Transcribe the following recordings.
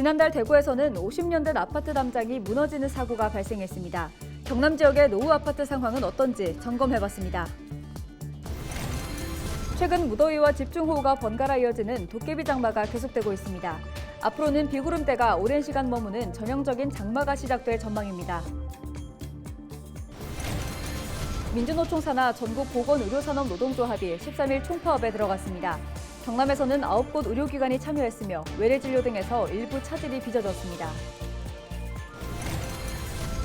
지난달 대구에서는 50년 된 아파트 담장이 무너지는 사고가 발생했습니다. 경남 지역의 노후 아파트 상황은 어떤지 점검해봤습니다. 최근 무더위와 집중호우가 번갈아 이어지는 도깨비 장마가 계속되고 있습니다. 앞으로는 비구름대가 오랜 시간 머무는 전형적인 장마가 시작될 전망입니다. 민주노총 산하 전국보건의료산업노동조합이 13일 총파업에 들어갔습니다. 경남에서는 9곳 의료기관이 참여했으며 외래진료 등에서 일부 차질이 빚어졌습니다.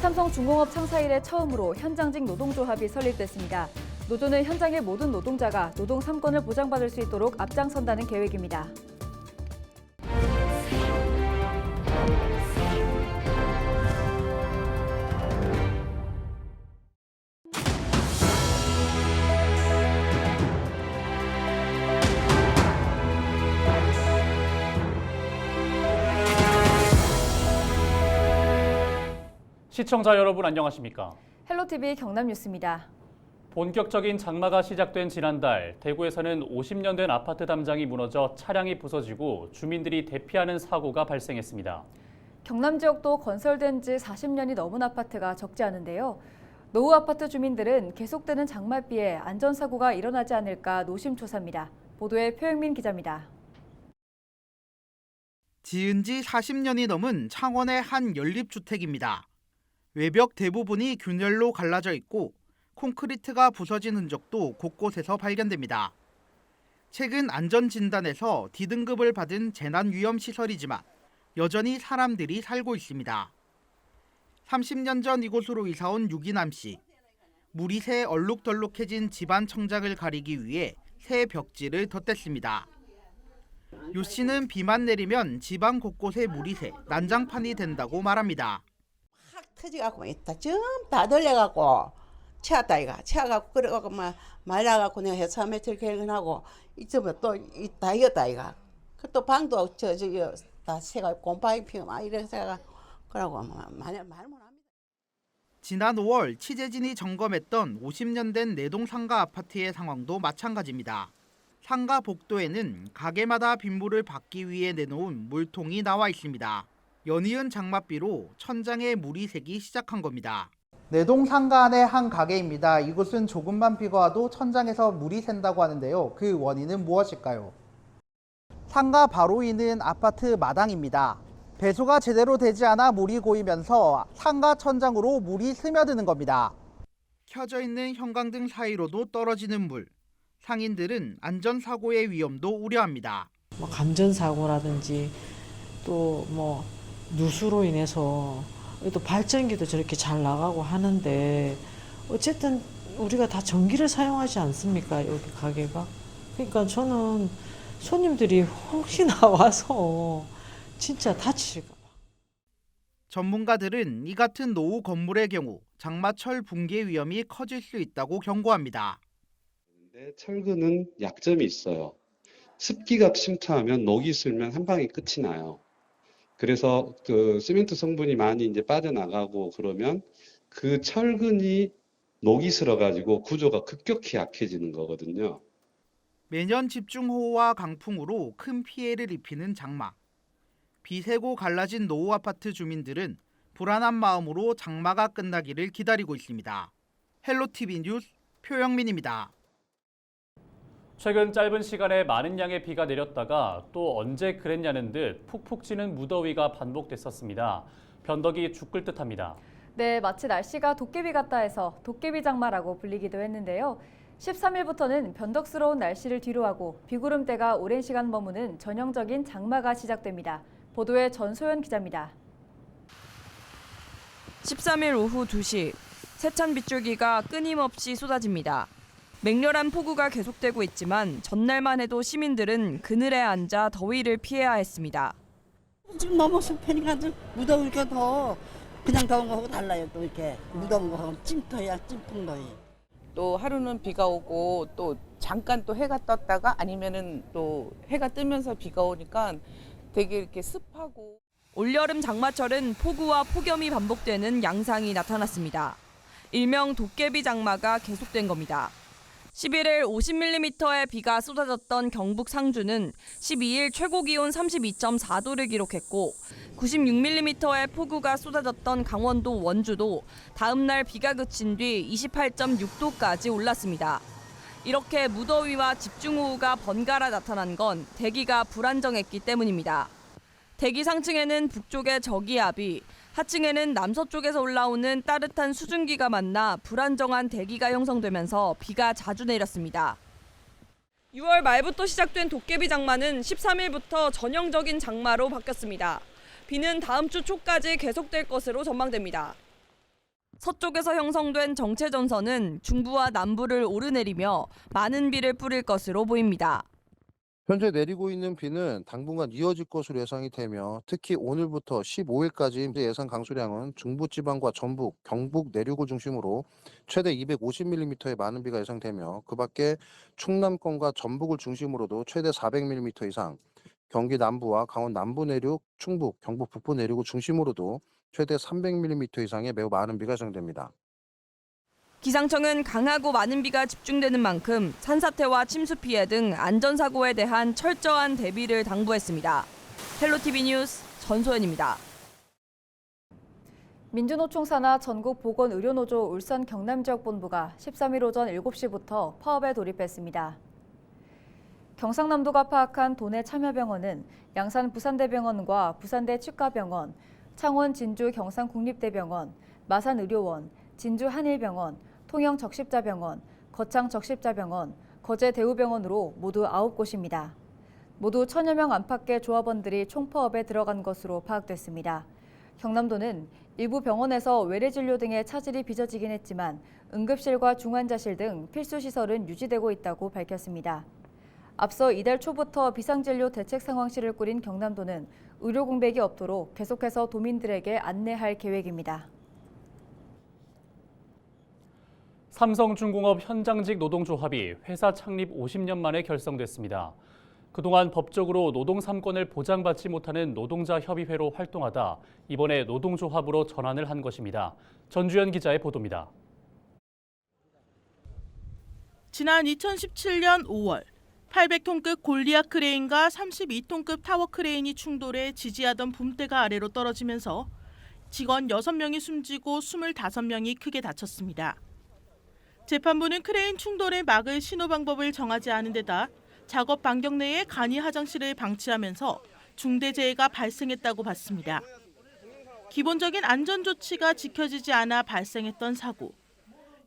삼성중공업 창사 이래 처음으로 현장직 노동조합이 설립됐습니다. 노조는 현장의 모든 노동자가 노동 3권을 보장받을 수 있도록 앞장선다는 계획입니다. 시청자 여러분 안녕하십니까? 헬로티비 경남뉴스입니다. 본격적인 장마가 시작된 지난달, 대구에서는 50년 된 아파트 담장이 무너져 차량이 부서지고 주민들이 대피하는 사고가 발생했습니다. 경남 지역도 건설된 지 40년이 넘은 아파트가 적지 않은데요. 노후 아파트 주민들은 계속되는 장마비에 안전사고가 일어나지 않을까 노심초사입니다. 보도에 표영민 기자입니다. 지은 지 40년이 넘은 창원의 한 연립주택입니다. 외벽 대부분이 균열로 갈라져 있고 콘크리트가 부서진 흔적도 곳곳에서 발견됩니다. 최근 안전진단에서 D등급을 받은 재난위험시설이지만 여전히 사람들이 살고 있습니다. 30년 전 이곳으로 이사온 유기남 씨. 물이 새 얼룩덜룩해진 집안 청장을 가리기 위해 새 벽지를 덧댔습니다. 유 씨는 비만 내리면 집안 곳곳에 물이 새 난장판이 된다고 말합니다. 확 터져갖고 있다. 좀 다 돌려갖고 채웠다 이가. 채워갖고 그래갖고 막 말라갖고 내가 해서 3m 개근하고 이쯤에 또다 이었다 이가. 그 또 방도 저기 다 새가 곰팡이 피고 막 이래서 그러고 말 못합니다. 지난 5월 취재진이 점검했던 50년 된 내동 상가 아파트의 상황도 마찬가지입니다. 상가 복도에는 가게마다 빗물을 받기 위해 내놓은 물통이 나와 있습니다. 연이은 장맛비로 천장에 물이 새기 시작한 겁니다. 내동 상가 안의 한 가게입니다. 이곳은 조금만 비가 와도 천장에서 물이 샌다고 하는데요. 그 원인은 무엇일까요? 상가 바로 있는 아파트 마당입니다. 배수가 제대로 되지 않아 물이 고이면서 상가 천장으로 물이 스며드는 겁니다. 켜져 있는 형광등 사이로도 떨어지는 물. 상인들은 안전사고의 위험도 우려합니다. 감전사고라든지 또 누수로 인해서 또 발전기도 저렇게 잘 나가고 하는데 어쨌든 우리가 다 전기를 사용하지 않습니까? 여기 가게가. 그러니까 저는 손님들이 혹시나 와서 진짜 다치실까 봐. 전문가들은 이 같은 노후 건물의 경우 장마철 붕괴 위험이 커질 수 있다고 경고합니다. 철근은 약점이 있어요. 습기가 침투하면 녹이 슬면 한 방에 끝이 나요. 그래서 그 시멘트 성분이 많이 이제 빠져나가고 그러면 그 철근이 녹이 슬어가지고 구조가 급격히 약해지는 거거든요. 매년 집중호우와 강풍으로 큰 피해를 입히는 장마. 비 새고 갈라진 노후 아파트 주민들은 불안한 마음으로 장마가 끝나기를 기다리고 있습니다. 헬로티비 뉴스 표영민입니다. 최근 짧은 시간에 많은 양의 비가 내렸다가 또 언제 그랬냐는 듯 푹푹 찌는 무더위가 반복됐었습니다. 변덕이 죽을 듯합니다. 네, 마치 날씨가 도깨비 같다 해서 도깨비 장마라고 불리기도 했는데요. 13일부터는 변덕스러운 날씨를 뒤로하고 비구름대가 오랜 시간 머무는 전형적인 장마가 시작됩니다. 보도에 전소연 기자입니다. 13일 오후 2시, 세찬 빗줄기가 끊임없이 쏟아집니다. 맹렬한 폭우가 계속되고 있지만 전날만 해도 시민들은 그늘에 앉아 더위를 피해야 했습니다. 지금 너무 습하니까 무더우니까 더 그냥 더운 거하고 달라요. 또 이렇게 무더운 거하고 찜더위야 찜통더위. 또 하루는 비가 오고 또 잠깐 또 해가 떴다가 아니면은 또 해가 뜨면서 비가 오니까 되게 이렇게 습하고. 올여름 장마철은 폭우와 폭염이 반복되는 양상이 나타났습니다. 일명 도깨비 장마가 계속된 겁니다. 11일 50mm의 비가 쏟아졌던 경북 상주는 12일 최고 기온 32.4도를 기록했고 96mm의 폭우가 쏟아졌던 강원도 원주도 다음 날 비가 그친 뒤 28.6도까지 올랐습니다. 이렇게 무더위와 집중호우가 번갈아 나타난 건 대기가 불안정했기 때문입니다. 대기 상층에는 북쪽의 저기압이, 하층에는 남서쪽에서 올라오는 따뜻한 수증기가 만나 불안정한 대기가 형성되면서 비가 자주 내렸습니다. 6월 말부터 시작된 도깨비 장마는 13일부터 전형적인 장마로 바뀌었습니다. 비는 다음 주 초까지 계속될 것으로 전망됩니다. 서쪽에서 형성된 정체전선은 중부와 남부를 오르내리며 많은 비를 뿌릴 것으로 보입니다. 현재 내리고 있는 비는 당분간 이어질 것으로 예상이 되며 특히 오늘부터 15일까지 예상 강수량은 중부지방과 전북, 경북 내륙을 중심으로 최대 250mm의 많은 비가 예상되며 그 밖에 충남권과 전북을 중심으로도 최대 400mm 이상, 경기 남부와 강원 남부 내륙, 충북, 경북 북부 내륙을 중심으로도 최대 300mm 이상의 매우 많은 비가 예상됩니다. 기상청은 강하고 많은 비가 집중되는 만큼 산사태와 침수 피해 등 안전사고에 대한 철저한 대비를 당부했습니다. 헬로티비 뉴스 전소연입니다. 민주노총 산하 전국보건의료노조 울산 경남지역본부가 13일 오전 7시부터 파업에 돌입했습니다. 경상남도가 파악한 도내 참여병원은 양산 부산대병원과 부산대 치과병원, 창원 진주 경상국립대병원, 마산의료원, 진주 한일병원, 통영 적십자병원, 거창 적십자병원, 거제 대우병원으로 모두 9곳입니다. 모두 1000여 명 안팎의 조합원들이 총파업에 들어간 것으로 파악됐습니다. 경남도는 일부 병원에서 외래진료 등의 차질이 빚어지긴 했지만 응급실과 중환자실 등 필수 시설은 유지되고 있다고 밝혔습니다. 앞서 이달 초부터 비상진료 대책 상황실을 꾸린 경남도는 의료 공백이 없도록 계속해서 도민들에게 안내할 계획입니다. 삼성중공업 현장직 노동조합이 회사 창립 50년 만에 결성됐습니다. 그동안 법적으로 노동 3권을 보장받지 못하는 노동자협의회로 활동하다 이번에 노동조합으로 전환을 한 것입니다. 전주현 기자의 보도입니다. 지난 2017년 5월 800톤급 골리앗 크레인과 32톤급 타워 크레인이 충돌해 지지하던 붐대가 아래로 떨어지면서 직원 6명이 숨지고 25명이 크게 다쳤습니다. 재판부는 크레인 충돌을 막을 신호 방법을 정하지 않은 데다 작업 반경 내에 간이 화장실을 방치하면서 중대재해가 발생했다고 봤습니다. 기본적인 안전 조치가 지켜지지 않아 발생했던 사고.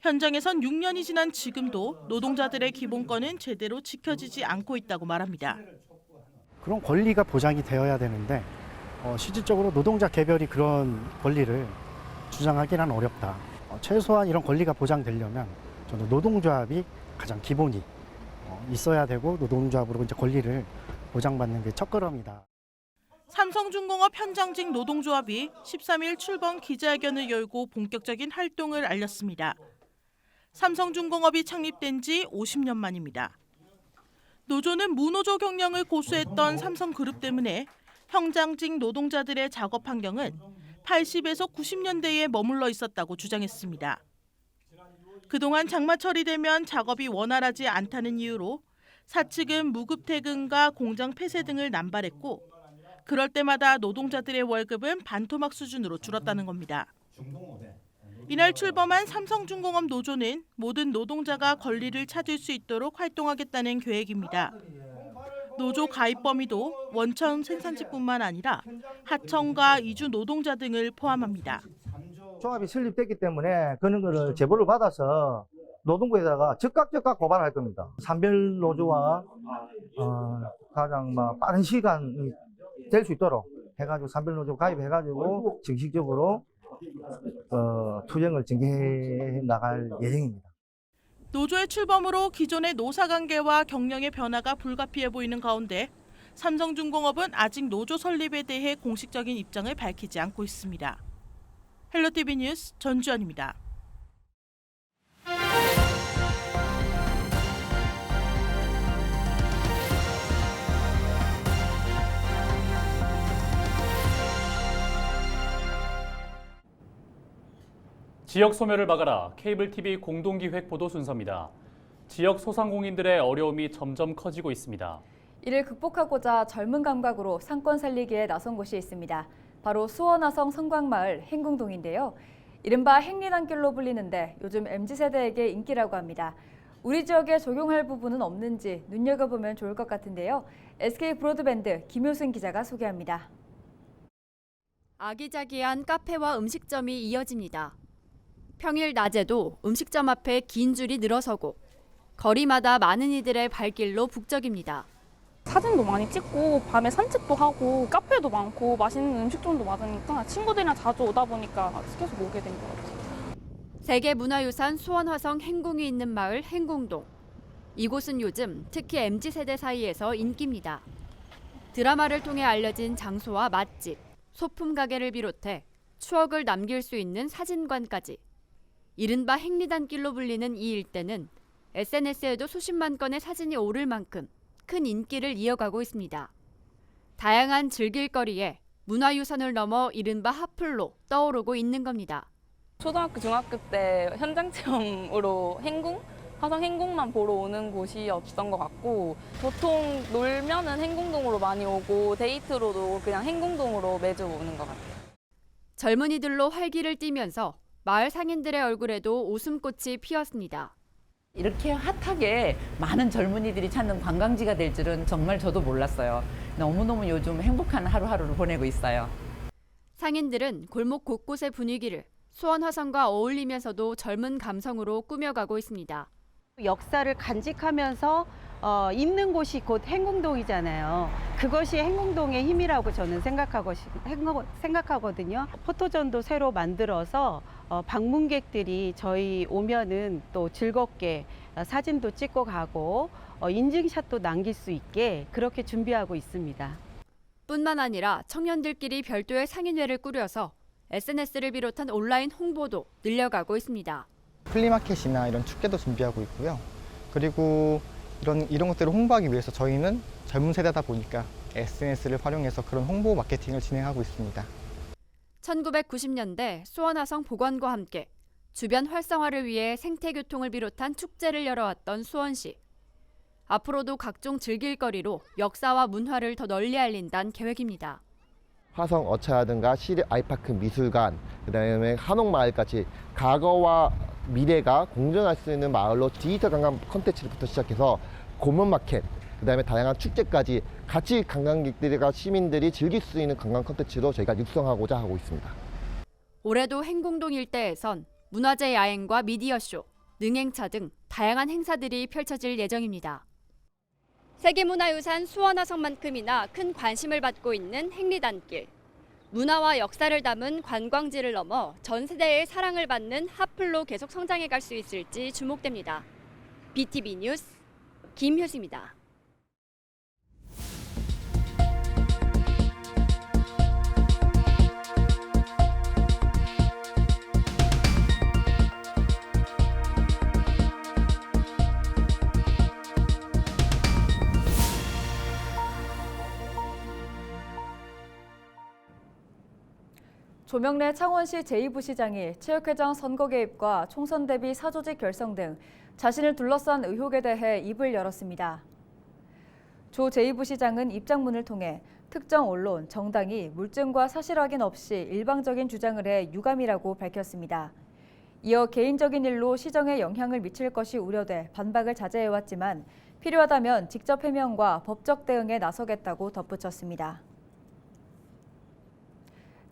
현장에선 6년이 지난 지금도 노동자들의 기본권은 제대로 지켜지지 않고 있다고 말합니다. 그런 권리가 보장이 되어야 되는데 실질적으로 노동자 개별이 그런 권리를 주장하기는 어렵다. 최소한 이런 권리가 보장되려면 저는 노동조합이 가장 기본이 있어야 되고 노동조합으로 이제 권리를 보장받는 게 첫걸음이다. 삼성중공업 현장직 노동조합이 13일 출범 기자회견을 열고 본격적인 활동을 알렸습니다. 삼성중공업이 창립된 지 50년 만입니다. 노조는 무노조 경영을 고수했던 삼성그룹 때문에 현장직 노동자들의 작업 환경은 80에서 90년대에 머물러 있었다고 주장했습니다. 그동안 장마철이 되면 작업이 원활하지 않다는 이유로 사측은 무급퇴근과 공장 폐쇄 등을 남발했고 그럴 때마다 노동자들의 월급은 반토막 수준으로 줄었다는 겁니다. 이날 출범한 삼성중공업 노조는 모든 노동자가 권리를 찾을 수 있도록 활동하겠다는 계획입니다. 노조 가입 범위도 원천 생산직뿐만 아니라 하청과 이주 노동자 등을 포함합니다. 조합이 설립됐기 때문에 그런 거를 제보를 받아서 노동부에다가 즉각 고발할 겁니다. 산별 노조와 가장 빠른 시간이 될 수 있도록 해가지고 산별 노조 가입해가지고 정식적으로 투쟁을 전개해 나갈 예정입니다. 노조의 출범으로 기존의 노사관계와 경영의 변화가 불가피해 보이는 가운데 삼성중공업은 아직 노조 설립에 대해 공식적인 입장을 밝히지 않고 있습니다. 헬로티비 뉴스 전주현입니다. 지역 소멸을 막아라. 케이블 TV 공동기획 보도 순서입니다. 지역 소상공인들의 어려움이 점점 커지고 있습니다. 이를 극복하고자 젊은 감각으로 상권 살리기에 나선 곳이 있습니다. 바로 수원화성 성곽마을 행궁동인데요. 이른바 행리단길로 불리는데 요즘 MZ세대에게 인기라고 합니다. 우리 지역에 적용할 부분은 없는지 눈여겨보면 좋을 것 같은데요. SK 브로드밴드 김효승 기자가 소개합니다. 아기자기한 카페와 음식점이 이어집니다. 평일 낮에도 음식점 앞에 긴 줄이 늘어서고 거리마다 많은 이들의 발길로 북적입니다. 사진도 많이 찍고 밤에 산책도 하고 카페도 많고 맛있는 음식점도 많으니까 친구들이랑 자주 오다 보니까 계속 오게 된 것 같아요. 세계문화유산 수원화성 행궁이 있는 마을 행궁동. 이곳은 요즘 특히 MZ세대 사이에서 인기입니다. 드라마를 통해 알려진 장소와 맛집, 소품 가게를 비롯해 추억을 남길 수 있는 사진관까지. 이른바 행리단길로 불리는 이 일대는 SNS에도 수십만 건의 사진이 오를 만큼 큰 인기를 이어가고 있습니다. 다양한 즐길거리에 문화유산을 넘어 이른바 핫플로 떠오르고 있는 겁니다. 초등학교, 중학교 때 현장 체험으로 화성 행궁만 보러 오는 곳이었던 것 같고 보통 놀면은 행궁동으로 많이 오고 데이트로도 그냥 행궁동으로 매주 오는 것 같아요. 젊은이들로 활기를 띠면서 마을 상인들의 얼굴에도 웃음꽃이 피었습니다. 이렇게 핫하게 많은 젊은이들이 찾는 관광지가 될 줄은 정말 저도 몰랐어요. 너무너무 요즘 행복한 하루하루를 보내고 있어요. 상인들은 골목 곳곳의 분위기를 수원화성과 어울리면서도 젊은 감성으로 꾸며가고 있습니다. 역사를 간직하면서 있는 곳이 곧 행궁동이잖아요. 그것이 행궁동의 힘이라고 저는 생각하거든요. 포토존도 새로 만들어서 방문객들이 저희 오면은 또 즐겁게 사진도 찍고 가고 인증샷도 남길 수 있게 그렇게 준비하고 있습니다. 뿐만 아니라 청년들끼리 별도의 상인회를 꾸려서 SNS를 비롯한 온라인 홍보도 늘려가고 있습니다. 플리마켓이나 이런 축제도 준비하고 있고요. 그리고 이런 것들을 홍보하기 위해서 저희는 젊은 세대다 보니까 SNS를 활용해서 그런 홍보 마케팅을 진행하고 있습니다. 1990년대 수원화성 복원과 함께 주변 활성화를 위해 생태교통을 비롯한 축제를 열어왔던 수원시. 앞으로도 각종 즐길거리로 역사와 문화를 더 널리 알린다는 계획입니다. 화성 어차라든가 시립 아이파크 미술관, 그다음에 한옥마을까지 과거와 미래가 공존할 수 있는 마을로 디지털 관광 콘텐츠부터 시작해서 고문마켓, 그다음에 다양한 축제까지 같이 관광객들과 시민들이 즐길 수 있는 관광 콘텐츠로 저희가 육성하고자 하고 있습니다. 올해도 행궁동 일대에선 문화재 야행과 미디어쇼, 능행차 등 다양한 행사들이 펼쳐질 예정입니다. 세계문화유산 수원화성만큼이나 큰 관심을 받고 있는 행리단길. 문화와 역사를 담은 관광지를 넘어 전 세대의 사랑을 받는 핫플로 계속 성장해 갈 수 있을지 주목됩니다. BTV 뉴스 김효수입니다. 조명래 창원시 제2부시장이 체육회장 선거 개입과 총선 대비 사조직 결성 등 자신을 둘러싼 의혹에 대해 입을 열었습니다. 조 제2부시장은 입장문을 통해 특정 언론, 정당이 물증과 사실 확인 없이 일방적인 주장을 해 유감이라고 밝혔습니다. 이어 개인적인 일로 시정에 영향을 미칠 것이 우려돼 반박을 자제해왔지만 필요하다면 직접 해명과 법적 대응에 나서겠다고 덧붙였습니다.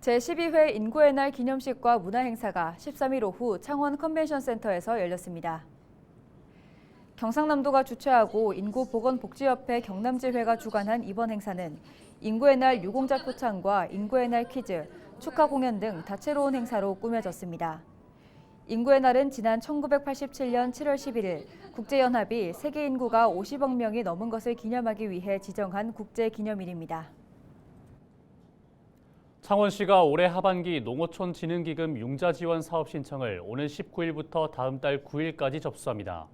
제12회 인구의 날 기념식과 문화행사가 13일 오후 창원 컨벤션센터에서 열렸습니다. 경상남도가 주최하고 인구보건복지협회 경남지회가 주관한 이번 행사는 인구의 날 유공자 표창과 인구의 날 퀴즈, 축하 공연 등 다채로운 행사로 꾸며졌습니다. 인구의 날은 지난 1987년 7월 11일 국제연합이 세계 인구가 50억 명이 넘은 것을 기념하기 위해 지정한 국제기념일입니다. 창원시가 올해 하반기 농어촌 진흥기금 융자 지원 사업 신청을 오는 19일부터 다음 달 9일까지 접수합니다.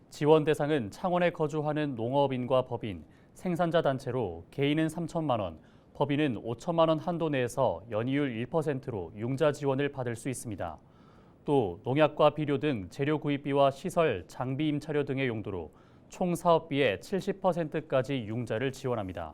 지원 대상은 창원에 거주하는 농업인과 법인, 생산자 단체로 개인은 3천만 원, 법인은 5천만 원 한도 내에서 연이율 1%로 융자 지원을 받을 수 있습니다. 또 농약과 비료 등 재료 구입비와 시설, 장비 임차료 등의 용도로 총 사업비의 70%까지 융자를 지원합니다.